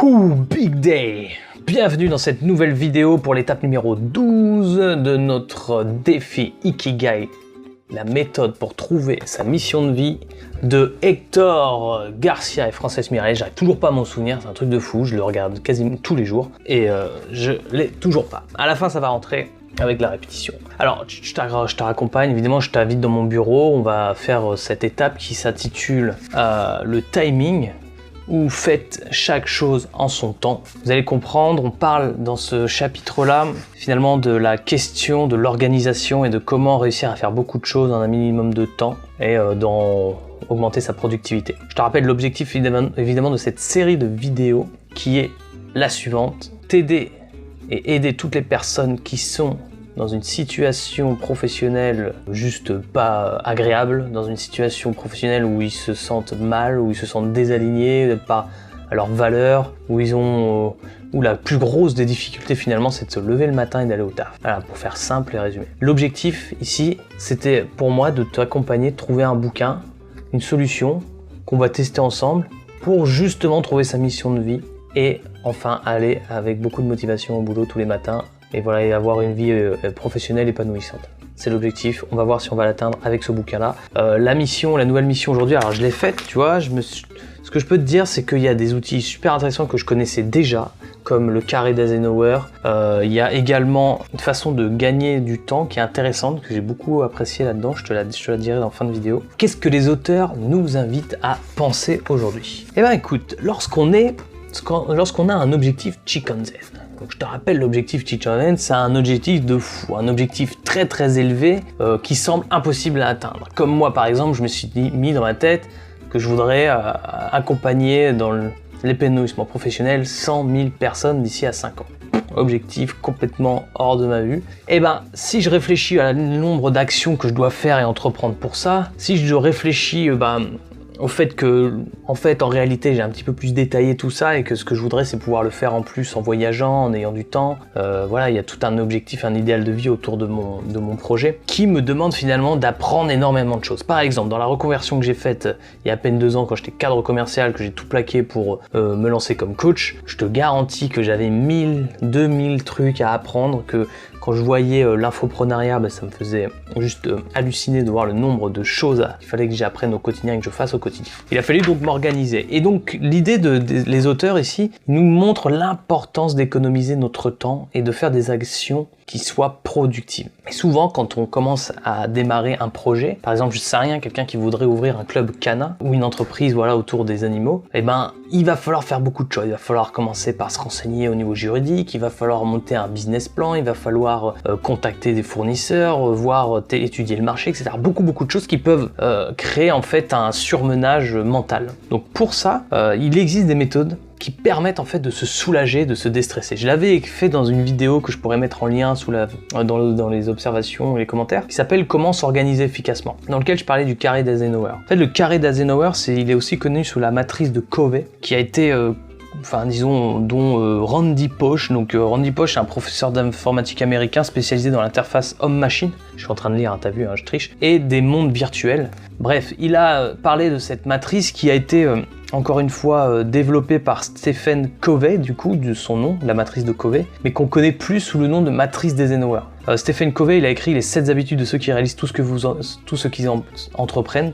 Wouhou, big day! Bienvenue dans cette nouvelle vidéo pour l'étape numéro 12 de notre défi Ikigai, la méthode pour trouver sa mission de vie de Hector Garcia et Frances Mireille. J'arrive toujours pas à m'en souvenir, c'est un truc de fou, je le regarde quasiment tous les jours et je l'ai toujours pas. À la fin ça va rentrer avec la répétition. Alors je te raccompagne, évidemment je t'invite dans mon bureau, on va faire cette étape qui s'intitule le timing, où faites chaque chose en son temps. Vous allez comprendre, on parle dans ce chapitre-là finalement de la question de l'organisation et de comment réussir à faire beaucoup de choses en un minimum de temps et augmenter sa productivité. Je te rappelle l'objectif évidemment de cette série de vidéos qui est la suivante: t'aider et aider toutes les personnes qui sont dans une situation professionnelle juste pas agréable, dans une situation professionnelle où ils se sentent mal, où ils se sentent désalignés, pas à leur valeur, où la plus grosse des difficultés finalement c'est de se lever le matin et d'aller au taf. Voilà, pour faire simple et résumé. L'objectif ici, c'était pour moi de t'accompagner, de trouver un bouquin, une solution qu'on va tester ensemble pour justement trouver sa mission de vie et enfin aller avec beaucoup de motivation au boulot tous les matins. Et voilà, et avoir une vie professionnelle épanouissante. C'est l'objectif, on va voir si on va l'atteindre avec ce bouquin-là. La nouvelle mission aujourd'hui, alors je l'ai faite, tu vois, ce que je peux te dire, c'est qu'il y a des outils super intéressants que je connaissais déjà, comme le carré d'Eisenhower. Il y a également une façon de gagner du temps qui est intéressante, que j'ai beaucoup apprécié là-dedans, je te la dirai dans la fin de vidéo. Qu'est-ce que les auteurs nous invitent à penser aujourd'hui? Eh bien écoute, lorsqu'on a un objectif Chicken Zen, donc je te rappelle, l'objectif Chicken Zen, c'est un objectif de fou, un objectif très très élevé qui semble impossible à atteindre. Comme moi par exemple, je me suis mis dans ma tête que je voudrais accompagner dans l'épanouissement professionnel 100 000 personnes d'ici à 5 ans. Objectif complètement hors de ma vue. Et ben, si je réfléchis à nombre d'actions que je dois faire et entreprendre pour ça, si je réfléchis au fait que, en réalité, j'ai un petit peu plus détaillé tout ça et que ce que je voudrais, c'est pouvoir le faire en plus en voyageant, en ayant du temps. Voilà, il y a tout un objectif, un idéal de vie autour de mon projet qui me demande finalement d'apprendre énormément de choses. Par exemple, dans la reconversion que j'ai faite il y a à peine 2 ans, quand j'étais cadre commercial, que j'ai tout plaqué pour me lancer comme coach, je te garantis que j'avais 2000 trucs à apprendre, que quand je voyais l'infoprenariat, ça me faisait juste halluciner de voir le nombre de choses qu'il fallait que j'apprenne au quotidien et que je fasse au quotidien. Il a fallu donc m'organiser. Et donc l'idée les auteurs ici nous montrent l'importance d'économiser notre temps et de faire des actions qui soient productives. Et souvent, quand on commence à démarrer un projet, par exemple, je sais rien, quelqu'un qui voudrait ouvrir un club canin ou une entreprise autour des animaux, il va falloir faire beaucoup de choses. Il va falloir commencer par se renseigner au niveau juridique, il va falloir monter un business plan, il va falloir contacter des fournisseurs, étudier le marché, etc. Beaucoup de choses qui peuvent créer en fait un surmenage mental. Donc pour ça, il existe des méthodes qui permettent en fait de se soulager, de se déstresser. Je l'avais fait dans une vidéo que je pourrais mettre en lien dans les observations et les commentaires, qui s'appelle Comment s'organiser efficacement, dans lequel je parlais du carré d'Eisenhower. En fait, le carré d'Eisenhower, il est aussi connu sous la matrice de Covey, qui a été dont Randy Pausch. Donc Randy Pausch est un professeur d'informatique américain spécialisé dans l'interface homme-machine. Je suis en train de lire, t'as vu, je triche. Et des mondes virtuels. Bref, il a parlé de cette matrice qui a été encore une fois développée par Stephen Covey, du coup, de son nom, la matrice de Covey, mais qu'on connaît plus sous le nom de matrice d'Eisenhower. Stephen Covey, il a écrit les 7 habitudes de ceux qui réalisent tout ce qu'ils entreprennent.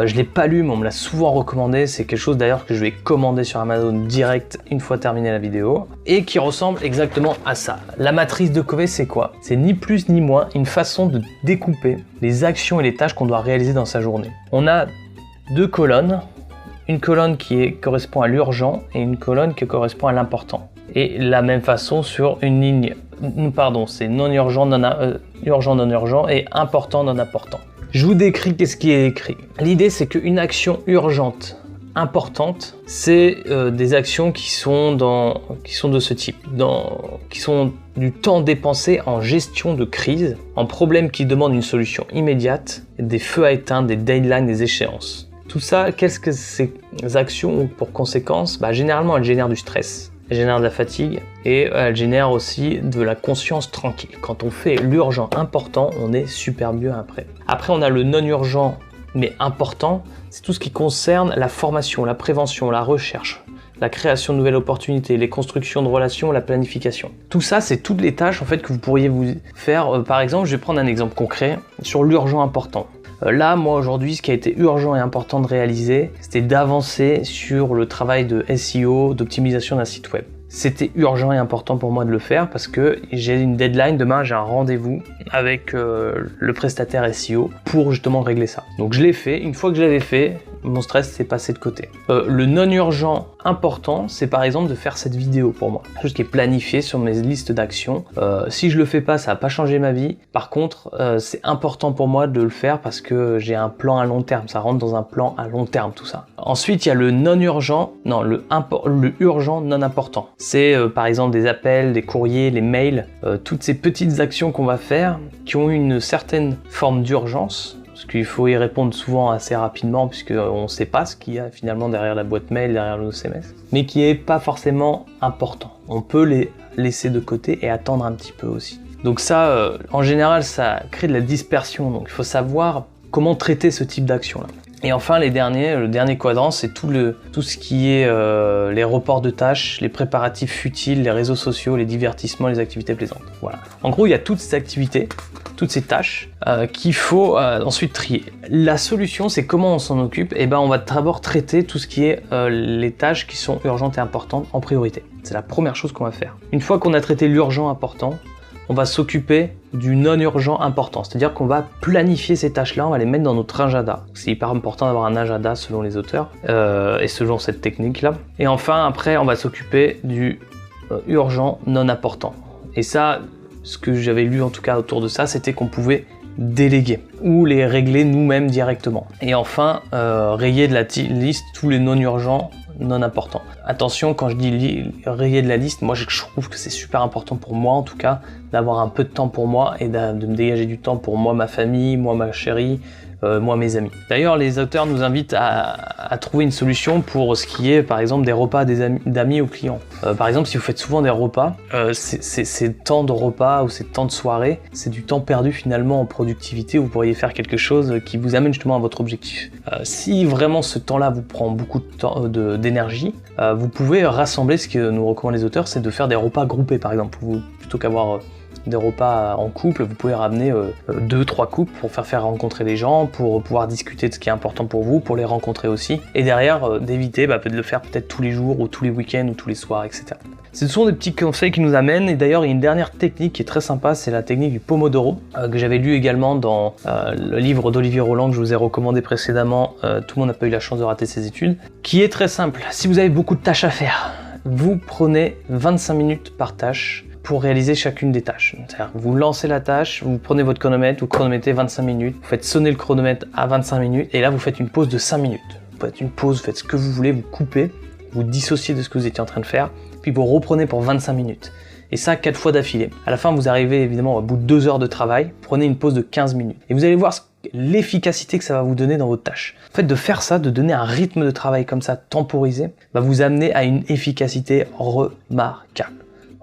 Je l'ai pas lu, mais on me l'a souvent recommandé. C'est quelque chose d'ailleurs que je vais commander sur Amazon direct une fois terminée la vidéo, et qui ressemble exactement à ça. La matrice de Covey, c'est quoi? C'est ni plus ni moins une façon de découper les actions et les tâches qu'on doit réaliser dans sa journée. On a 2 colonnes. Une colonne qui correspond à l'urgent et une colonne qui correspond à l'important. Et la même façon sur une ligne, c'est non-urgent, urgent, non-urgent et important, non-important. Je vous décris qu'est-ce qui est écrit. L'idée, c'est qu'une action urgente, importante, c'est des actions qui sont de ce type, qui sont du temps dépensé en gestion de crise, en problèmes qui demandent une solution immédiate, des feux à éteindre, des deadlines, des échéances. Tout ça, qu'est-ce que ces actions ont pour conséquence? Généralement, elles génèrent du stress, elles génèrent de la fatigue et elles génèrent aussi de la conscience tranquille. Quand on fait l'urgent important, on est super mieux après. Après, on a le non-urgent mais important, c'est tout ce qui concerne la formation, la prévention, la recherche, la création de nouvelles opportunités, les constructions de relations, la planification. Tout ça, c'est toutes les tâches en fait que vous pourriez vous faire. Par exemple, je vais prendre un exemple concret sur l'urgent important. Là, moi aujourd'hui, ce qui a été urgent et important de réaliser, c'était d'avancer sur le travail de SEO, d'optimisation d'un site web. C'était urgent et important pour moi de le faire parce que j'ai une deadline, demain j'ai un rendez-vous avec le prestataire SEO pour justement régler ça. Donc je l'ai fait, une fois que je l'avais fait, mon stress s'est passé de côté. Le non urgent important, c'est par exemple de faire cette vidéo pour moi. Quelque chose qui est planifié sur mes listes d'actions. Si je le fais pas, ça va pas changer ma vie. Par contre, c'est important pour moi de le faire parce que j'ai un plan à long terme. Ça rentre dans un plan à long terme tout ça. Ensuite, il y a le non urgent, non, le urgent non important. C'est par exemple des appels, des courriers, les mails, toutes ces petites actions qu'on va faire qui ont une certaine forme d'urgence. Parce qu'il faut y répondre souvent assez rapidement puisqu'on ne sait pas ce qu'il y a finalement derrière la boîte mail, derrière le SMS, mais qui n'est pas forcément important. On peut les laisser de côté et attendre un petit peu aussi. Donc ça, en général, ça crée de la dispersion, donc il faut savoir comment traiter ce type d'action-là. Et enfin, le dernier quadrant, c'est tout ce qui est les reports de tâches, les préparatifs futiles, les réseaux sociaux, les divertissements, les activités plaisantes. Voilà. En gros, il y a toutes ces activités, toutes ces tâches qu'il faut ensuite trier. La solution, c'est comment on s'en occupe. Et ben, on va d'abord traiter tout ce qui est les tâches qui sont urgentes et importantes en priorité. C'est la première chose qu'on va faire. Une fois qu'on a traité l'urgent important, on va s'occuper du non-urgent important. C'est-à-dire qu'on va planifier ces tâches-là, on va les mettre dans notre agenda. C'est hyper important d'avoir un agenda selon les auteurs et selon cette technique-là. Et enfin, après, on va s'occuper du urgent non important. Et ça, ce que j'avais lu en tout cas autour de ça, c'était qu'on pouvait déléguer ou les régler nous-mêmes directement. Et enfin, rayer de la liste tous les non-urgents non importants. Attention, quand je dis rayer de la liste, moi je trouve que c'est super important pour moi en tout cas, d'avoir un peu de temps pour moi et de me dégager du temps pour moi, ma famille, moi, ma chérie, moi, mes amis. D'ailleurs, les auteurs nous invitent à trouver une solution pour ce qui est, par exemple, des repas d'amis aux clients. Par exemple, si vous faites souvent des repas, ces temps de repas ou ces temps de soirée, c'est du temps perdu finalement en productivité. Vous pourriez faire quelque chose qui vous amène justement à votre objectif. Si vraiment ce temps-là vous prend beaucoup de temps, d'énergie, vous pouvez rassembler, ce que nous recommandent les auteurs, c'est de faire des repas groupés, par exemple, plutôt qu'avoir des repas en couple, vous pouvez ramener 2-3 couples pour faire rencontrer les gens, pour pouvoir discuter de ce qui est important pour vous, pour les rencontrer aussi, et derrière d'éviter de le faire peut-être tous les jours ou tous les week-ends ou tous les soirs, etc. Ce sont des petits conseils qui nous amènent, et d'ailleurs il y a une dernière technique qui est très sympa, c'est la technique du Pomodoro, que j'avais lu également dans le livre d'Olivier Roland que je vous ai recommandé précédemment, Tout le monde n'a pas eu la chance de rater ses études, qui est très simple. Si vous avez beaucoup de tâches à faire, vous prenez 25 minutes par tâche pour réaliser chacune des tâches. C'est-à-dire, vous lancez la tâche, vous prenez votre chronomètre, vous chronométrez 25 minutes, vous faites sonner le chronomètre à 25 minutes, et là vous faites une pause de 5 minutes. Vous faites une pause, vous faites ce que vous voulez, vous coupez, vous dissociez de ce que vous étiez en train de faire, puis vous reprenez pour 25 minutes. Et ça, 4 fois d'affilée. À la fin, vous arrivez évidemment au bout de 2 heures de travail, prenez une pause de 15 minutes. Et vous allez voir l'efficacité que ça va vous donner dans votre tâche. En fait, de faire ça, de donner un rythme de travail comme ça, temporisé, va vous amener à une efficacité remarquable.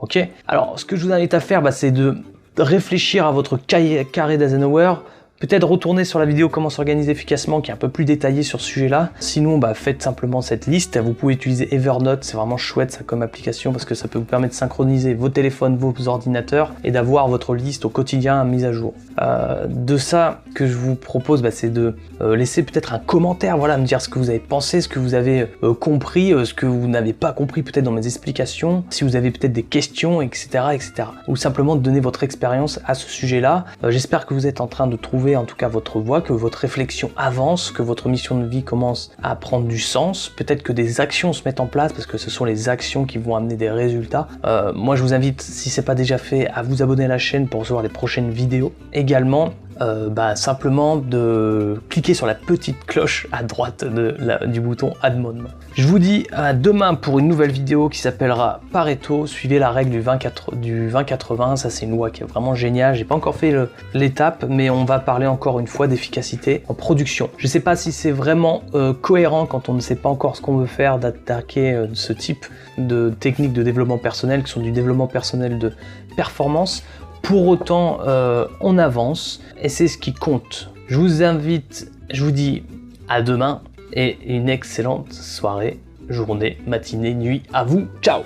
Ok. Alors, ce que je vous invite à faire, c'est de réfléchir à votre carré d'Eisenhower. Peut-être retourner sur la vidéo comment s'organiser efficacement qui est un peu plus détaillée sur ce sujet-là. Sinon, faites simplement cette liste. Vous pouvez utiliser Evernote, c'est vraiment chouette ça comme application parce que ça peut vous permettre de synchroniser vos téléphones, vos ordinateurs et d'avoir votre liste au quotidien mise à jour. De ça, que je vous propose, c'est de laisser peut-être un commentaire, voilà, me dire ce que vous avez pensé, ce que vous avez compris, ce que vous n'avez pas compris peut-être dans mes explications, si vous avez peut-être des questions, etc., etc. Ou simplement de donner votre expérience à ce sujet-là. J'espère que vous êtes en train de trouver en tout cas votre voie, que votre réflexion avance, que votre mission de vie commence à prendre du sens, peut-être que des actions se mettent en place parce que ce sont les actions qui vont amener des résultats. Moi je vous invite, si c'est pas déjà fait, à vous abonner à la chaîne pour recevoir les prochaines vidéos. Également, simplement de cliquer sur la petite cloche à droite du bouton Admon. Je vous dis à demain pour une nouvelle vidéo qui s'appellera Pareto. Suivez la règle du 20-80, ça c'est une loi qui est vraiment géniale. J'ai pas encore fait l'étape, mais on va parler encore une fois d'efficacité en production. Je sais pas si c'est vraiment cohérent quand on ne sait pas encore ce qu'on veut faire d'attaquer ce type de techniques de développement personnel qui sont du développement personnel de performance. Pour autant, on avance et c'est ce qui compte. Je vous invite, je vous dis à demain et une excellente soirée journée, matinée, nuit à vous. Ciao!